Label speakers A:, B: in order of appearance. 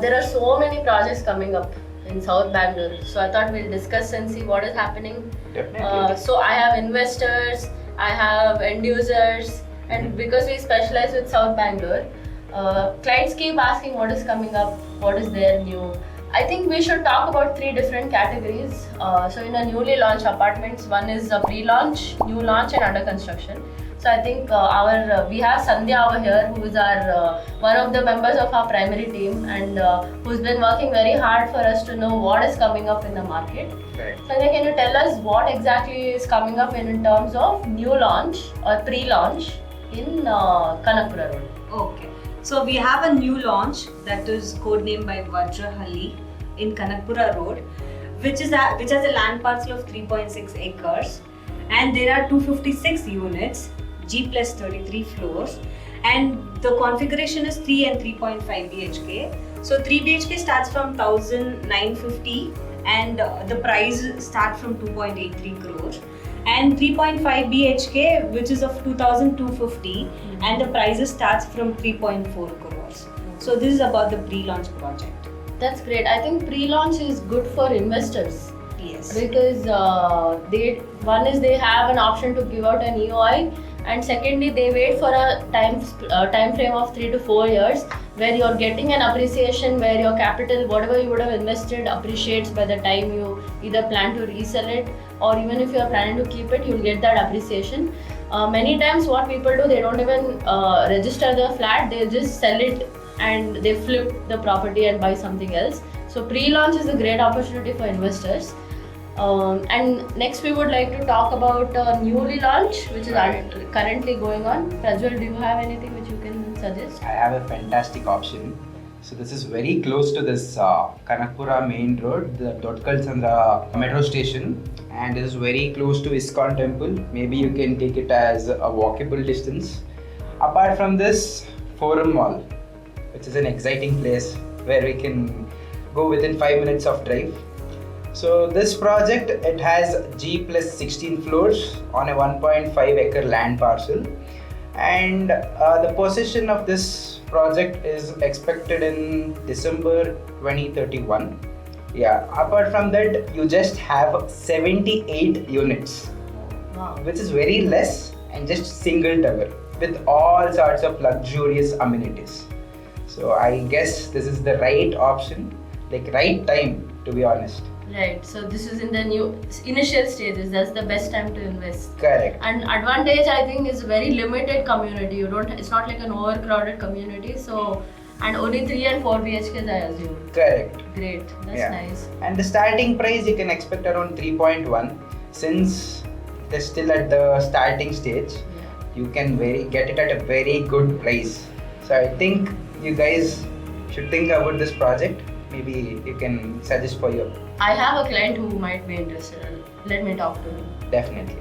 A: There are so many projects coming up in South Bangalore, so I thought we'll discuss and see what is happening.
B: Definitely.
A: So I have investors, I have end users, and because we specialize with South Bangalore, clients keep asking what is coming up, what is there new. I think we should talk about 3 different categories. So in a newly launched apartments, one is a pre-launch, new launch and under construction. So I think we have Sandhya over here, who is our one of the members of our primary team, and who's been working very hard for us to know what is coming up in the market.
B: Right.
A: Sandhya, can you tell us what exactly is coming up in terms of new launch or pre-launch in Kanakapura Road?
C: Okay. So we have a new launch that is codenamed by Vajrahalli in Kanakapura Road, which has a land parcel of 3.6 acres, and there are 256 units, G plus 33 floors, and the configuration is 3 and 3.5 BHK. So 3 BHK starts from 1,950 and the price starts from 2.83 crores. And 3.5 BHK, which is of 2,250, and the prices starts from 3.4 crores. So this is about the pre-launch project.
A: That's great. I think pre-launch is good for investors.
C: Yes.
A: Because they have an option to give out an EOI, and secondly they wait for a time frame of 3 to 4 years where you're getting an appreciation, where your capital, whatever you would have invested, appreciates by the time you either plan to resell it, or even if you're planning to keep it, you'll get that appreciation. Many times what people do, they don't even register the flat, they just sell it and they flip the property and buy something else. So pre-launch is a great opportunity for investors. And next we would like to talk about newly launch, which is currently going on. Prajwal, do you have anything which you can suggest?
B: I have a fantastic option. So this is very close to this Kanakapura main road, the Namma Metro Station, and it is very close to ISKCON Temple. Maybe you can take it as a walkable distance. Apart from this, Forum Mall, which is an exciting place where we can go within 5 minutes of drive. So this project, it has G plus 16 floors on a 1.5 acre land parcel, and the possession of this project is expected in December 2031. Yeah, apart from that, you just have 78 units.
A: Wow.
B: Which is very less and just single tower with all sorts of luxurious amenities. So I guess this is the right option, like right time, to be honest.
A: Right, so this is in the new initial stages. That's the best time to invest.
B: Correct.
A: And advantage, I think, is very limited community. It's not like an overcrowded community. So, and only 3 and 4 BHKs, I assume.
B: Correct.
A: Great, that's nice.
B: And the starting price you can expect around 3.1. Since it is still at the starting stage, you can get it at a very good price. So I think you guys should think about this project. Maybe you can suggest for you.
A: I have a client who might be interested. Let me talk to him.
B: Definitely.